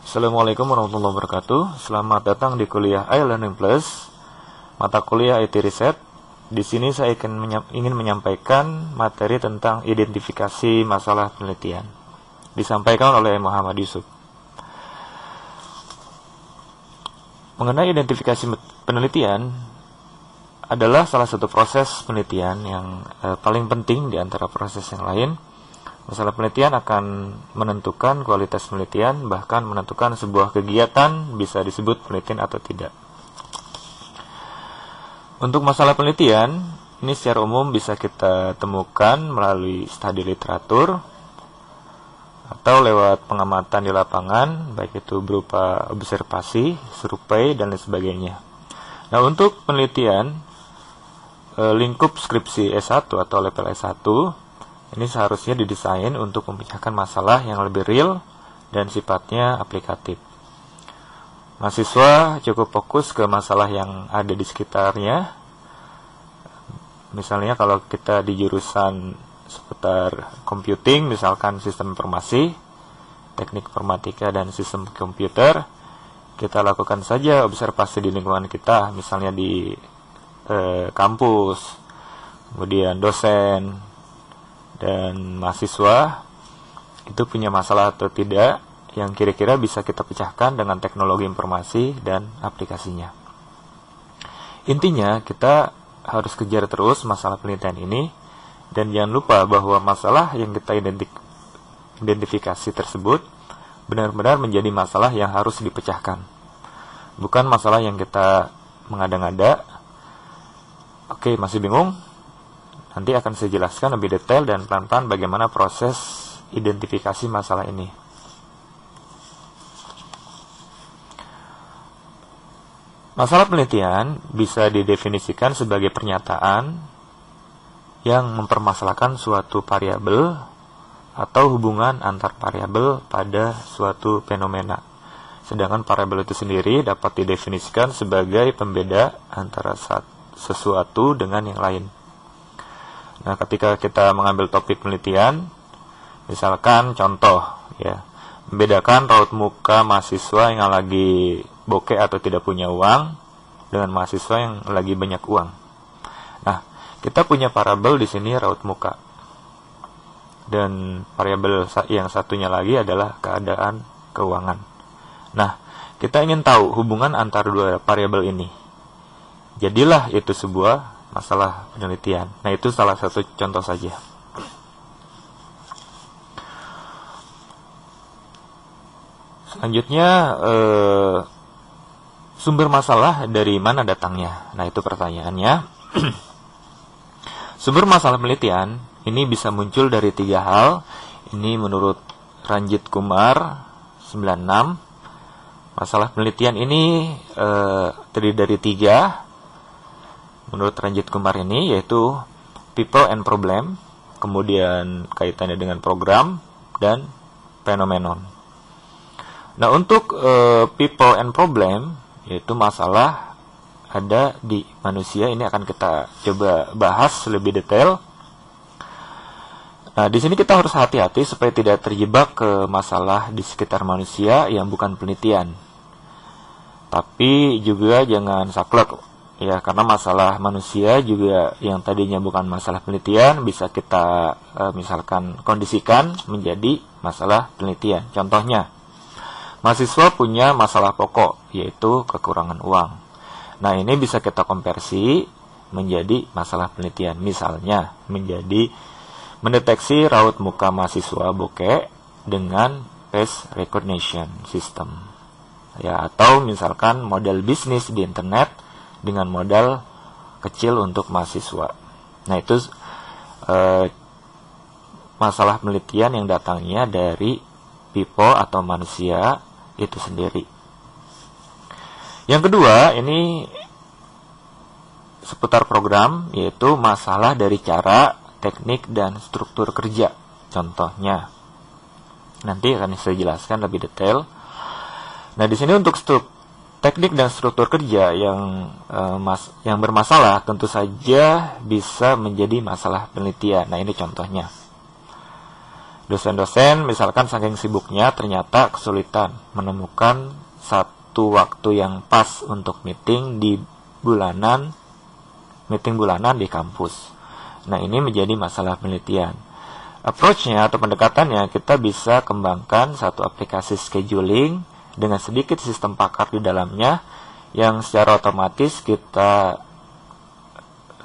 Assalamualaikum warahmatullahi wabarakatuh. Selamat datang di kuliah iLearning Plus, mata kuliah IT Riset. Di sini saya ingin menyampaikan materi tentang identifikasi masalah penelitian. Disampaikan oleh Muhammad Yusuf. Mengenai identifikasi penelitian adalah salah satu proses penelitian yang paling penting di antara proses yang lain. Masalah penelitian akan menentukan kualitas penelitian, bahkan menentukan sebuah kegiatan bisa disebut penelitian atau tidak. Untuk masalah penelitian, ini secara umum bisa kita temukan melalui studi literatur atau lewat pengamatan di lapangan, baik itu berupa observasi, survei, dan lain sebagainya. Nah, untuk penelitian lingkup skripsi S1 atau level S1, ini seharusnya didesain untuk memecahkan masalah yang lebih real dan sifatnya aplikatif. Mahasiswa cukup fokus ke masalah yang ada di sekitarnya. Misalnya kalau kita di jurusan seputar computing, misalkan sistem informasi, teknik informatika, dan sistem komputer, kita lakukan saja observasi di lingkungan kita, misalnya di kampus, kemudian dosen, dan mahasiswa itu punya masalah atau tidak yang kira-kira bisa kita pecahkan dengan teknologi informasi dan aplikasinya. Intinya kita harus kejar terus masalah penelitian ini, dan jangan lupa bahwa masalah yang kita identifikasi tersebut benar-benar menjadi masalah yang harus dipecahkan, bukan masalah yang kita mengada-ngada. Oke, masih bingung? Nanti akan saya jelaskan lebih detail dan pelan-pelan bagaimana proses identifikasi masalah ini. Masalah penelitian bisa didefinisikan sebagai pernyataan yang mempermasalahkan suatu variabel atau hubungan antar variabel pada suatu fenomena. Sedangkan variabel itu sendiri dapat didefinisikan sebagai pembeda antara sesuatu dengan yang lain. Nah, ketika kita mengambil topik penelitian, misalkan contoh, membedakan raut muka mahasiswa yang lagi bokeh atau tidak punya uang dengan mahasiswa yang lagi banyak uang. Nah, kita punya variabel di sini raut muka, dan variabel yang satunya lagi adalah keadaan keuangan. Nah, kita ingin tahu hubungan antara dua variabel ini. Jadilah itu sebuah masalah penelitian. Nah, itu salah satu contoh saja. Selanjutnya, sumber masalah dari mana datangnya? Nah, itu pertanyaannya. Sumber masalah penelitian ini bisa muncul dari 3 hal. Ini menurut Ranjit Kumar 96. Masalah penelitian ini terdiri dari 3. Menurut Ranjit Kumar ini, yaitu people and problem, kemudian kaitannya dengan program, dan phenomenon. Nah, untuk people and problem, yaitu masalah ada di manusia, ini akan kita coba bahas lebih detail. Nah, di sini kita harus hati-hati supaya tidak terjebak ke masalah di sekitar manusia yang bukan penelitian. Tapi juga jangan saklek, karena masalah manusia juga yang tadinya bukan masalah penelitian bisa kita misalkan kondisikan menjadi masalah penelitian. Contohnya, mahasiswa punya masalah pokok, yaitu kekurangan uang. Nah, ini bisa kita konversi menjadi masalah penelitian. Misalnya, menjadi mendeteksi raut muka mahasiswa bokeh dengan face recognition system. Atau misalkan model bisnis di internet dengan modal kecil untuk mahasiswa. Nah, itu masalah penelitian yang datangnya dari people atau manusia itu sendiri. Yang kedua, ini seputar program, yaitu masalah dari cara, teknik, dan struktur kerja. Contohnya, nanti akan saya jelaskan lebih detail. Nah, di sini untuk teknik dan struktur kerja yang bermasalah tentu saja bisa menjadi masalah penelitian. Nah, ini contohnya. Dosen-dosen misalkan saking sibuknya ternyata kesulitan menemukan satu waktu yang pas untuk meeting bulanan di kampus. Nah, ini menjadi masalah penelitian. Approach-nya atau pendekatannya, kita bisa kembangkan satu aplikasi scheduling dengan sedikit sistem pakar di dalamnya yang secara otomatis kita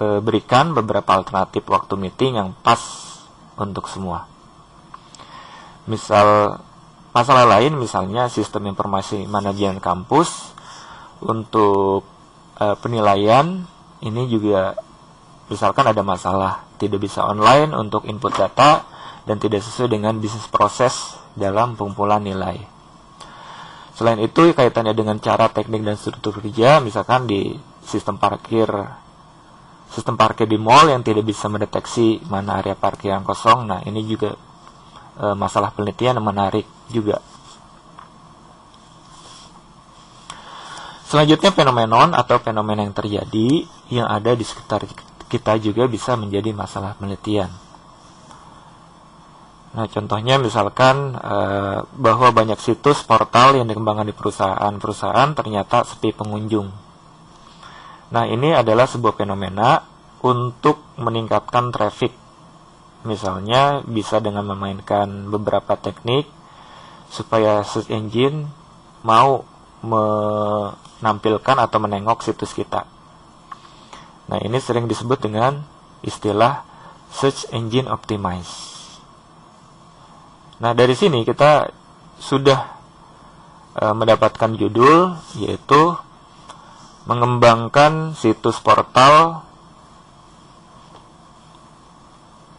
berikan beberapa alternatif waktu meeting yang pas untuk semua. Masalah lain misalnya sistem informasi manajemen kampus untuk penilaian ini juga misalkan ada masalah, tidak bisa online untuk input data dan tidak sesuai dengan bisnis proses dalam pengumpulan nilai. Selain itu kaitannya dengan cara teknik dan struktur kerja, misalkan di sistem parkir di mall yang tidak bisa mendeteksi mana area parkir yang kosong. Nah, ini juga masalah penelitian yang menarik juga. Selanjutnya fenomenon atau fenomena yang terjadi yang ada di sekitar kita juga bisa menjadi masalah penelitian. Nah, contohnya misalkan bahwa banyak situs portal yang dikembangkan di perusahaan ternyata sepi pengunjung. Nah, ini adalah sebuah fenomena untuk meningkatkan traffic. Misalnya bisa dengan memainkan beberapa teknik supaya search engine mau menampilkan atau menengok situs kita. Nah, ini sering disebut dengan istilah search engine optimize. Nah, dari sini kita sudah mendapatkan judul, yaitu mengembangkan situs portal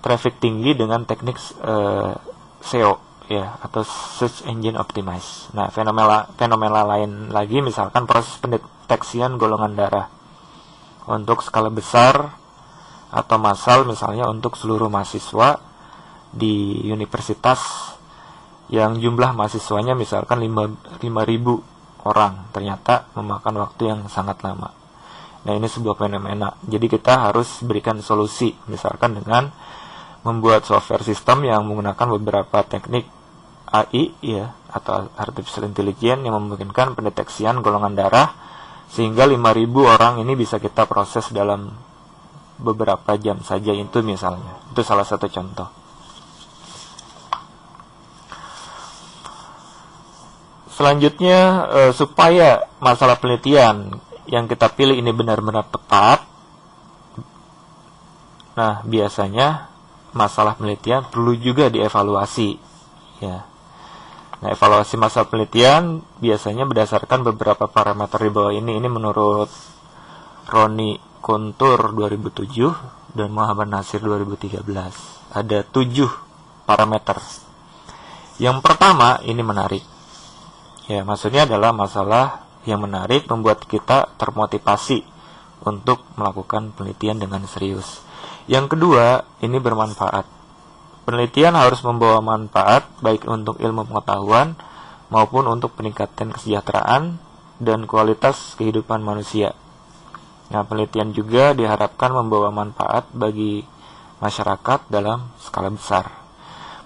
traffic tinggi dengan teknik SEO ya, atau search engine optimize. Nah, fenomena lain lagi misalkan proses pendeteksian golongan darah untuk skala besar atau massal, misalnya untuk seluruh mahasiswa di universitas yang jumlah mahasiswanya misalkan 5.000 orang, ternyata memakan waktu yang sangat lama. Nah, ini sebuah fenomena. Jadi kita harus berikan solusi, misalkan dengan membuat software sistem yang menggunakan beberapa teknik AI ya, atau artificial intelligence yang memungkinkan pendeteksian golongan darah sehingga 5.000 orang ini bisa kita proses dalam beberapa jam saja, itu misalnya. Itu salah satu contoh. Selanjutnya, supaya masalah penelitian yang kita pilih ini benar-benar tepat, nah biasanya masalah penelitian perlu juga dievaluasi ya. Nah, evaluasi masalah penelitian biasanya berdasarkan beberapa parameter di bawah ini. Ini menurut Roni Kuntur 2007 dan Muhammad Nasir 2013. Ada 7 parameter. Yang pertama, ini menarik. Ya, maksudnya adalah masalah yang menarik membuat kita termotivasi untuk melakukan penelitian dengan serius. Yang kedua, ini bermanfaat. Penelitian harus membawa manfaat baik untuk ilmu pengetahuan maupun untuk peningkatan kesejahteraan dan kualitas kehidupan manusia. Nah, penelitian juga diharapkan membawa manfaat bagi masyarakat dalam skala besar,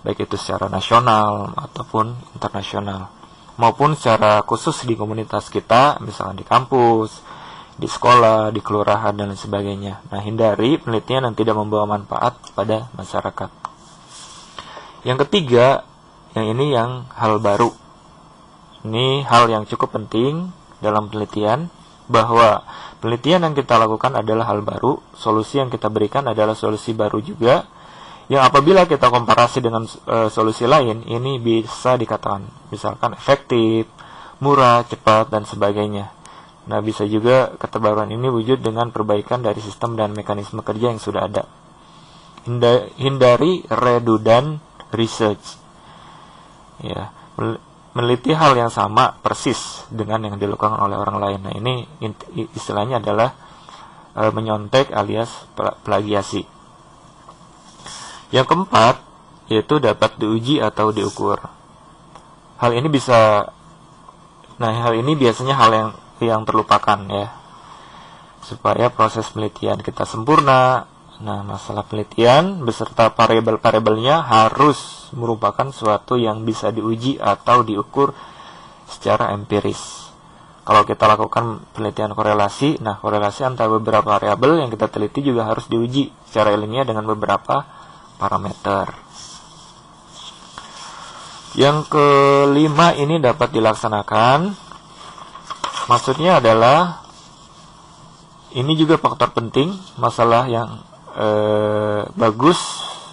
baik itu secara nasional ataupun internasional, maupun secara khusus di komunitas kita, misalnya di kampus, di sekolah, di kelurahan, dan lain sebagainya. Nah, hindari penelitian yang tidak membawa manfaat pada masyarakat. Yang ketiga, yang hal baru. Ini hal yang cukup penting dalam penelitian, bahwa penelitian yang kita lakukan adalah hal baru, solusi yang kita berikan adalah solusi baru juga, yang apabila kita komparasi dengan solusi lain, ini bisa dikatakan misalkan efektif, murah, cepat, dan sebagainya. Nah, bisa juga keterbaruan ini wujud dengan perbaikan dari sistem dan mekanisme kerja yang sudah ada. Hindari redundant research. Ya, meneliti hal yang sama persis dengan yang dilakukan oleh orang lain. Nah, ini istilahnya adalah menyontek alias plagiasi. Yang keempat, yaitu dapat diuji atau diukur. Hal ini biasanya hal yang terlupakan ya. Supaya proses penelitian kita sempurna, Nah, masalah penelitian beserta variabel-variabelnya harus merupakan suatu yang bisa diuji atau diukur secara empiris. Kalau kita lakukan penelitian korelasi, nah korelasi antara beberapa variabel yang kita teliti juga harus diuji secara ilmiah dengan beberapa parameter. Yang kelima ini dapat dilaksanakan, maksudnya adalah ini juga faktor penting, masalah yang bagus,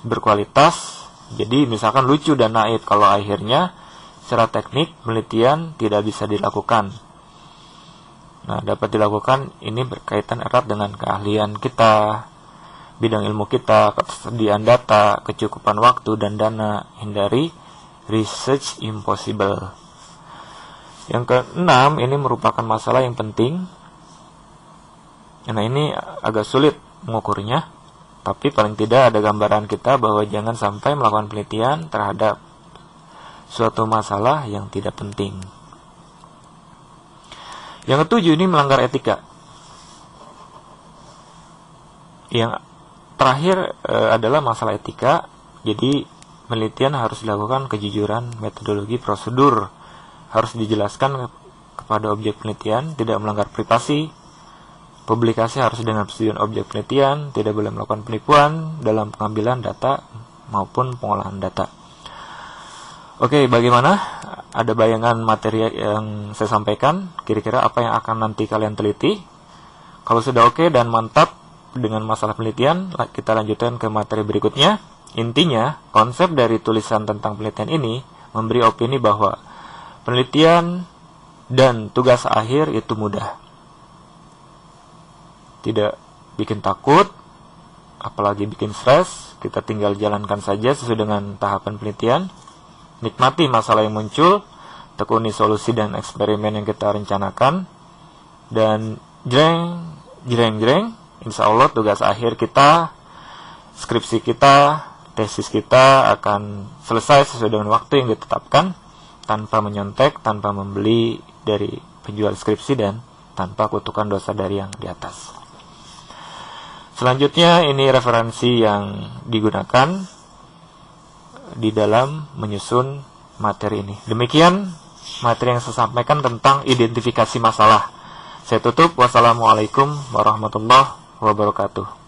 berkualitas. Jadi misalkan lucu dan naif, kalau akhirnya secara teknik penelitian tidak bisa dilakukan. Nah, dapat dilakukan ini berkaitan erat dengan keahlian kita, bidang ilmu kita, ketersediaan data, kecukupan waktu dan dana. Hindari research impossible. Yang keenam, ini merupakan masalah yang penting. Nah, ini agak sulit mengukurnya, tapi paling tidak ada gambaran kita bahwa jangan sampai melakukan penelitian terhadap suatu masalah yang tidak penting. Yang ketujuh, ini melanggar etika. Yang terakhir adalah masalah etika. Jadi penelitian harus dilakukan kejujuran, metodologi, prosedur. Harus dijelaskan kepada objek penelitian, tidak melanggar privasi. Publikasi harus dengan persetujuan objek penelitian, tidak boleh melakukan penipuan dalam pengambilan data maupun pengolahan data. Oke, bagaimana? Ada bayangan materi yang saya sampaikan? Kira-kira apa yang akan nanti kalian teliti? Kalau sudah oke dan mantap dengan masalah penelitian, kita lanjutkan ke materi berikutnya. Intinya, konsep dari tulisan tentang penelitian ini memberi opini bahwa penelitian dan tugas akhir itu mudah. Tidak bikin takut, apalagi bikin stres. Kita tinggal jalankan saja sesuai dengan tahapan penelitian. Nikmati masalah yang muncul, tekuni solusi dan eksperimen yang kita rencanakan, dan jreng, insya Allah tugas akhir kita, skripsi kita, tesis kita akan selesai sesuai dengan waktu yang ditetapkan, tanpa menyontek, tanpa membeli dari penjual skripsi, dan tanpa kutukan dosa dari yang di atas. Selanjutnya, ini referensi yang digunakan di dalam menyusun materi ini. Demikian materi yang saya sampaikan tentang identifikasi masalah. Saya tutup. Wassalamualaikum warahmatullahi wabarakatuh.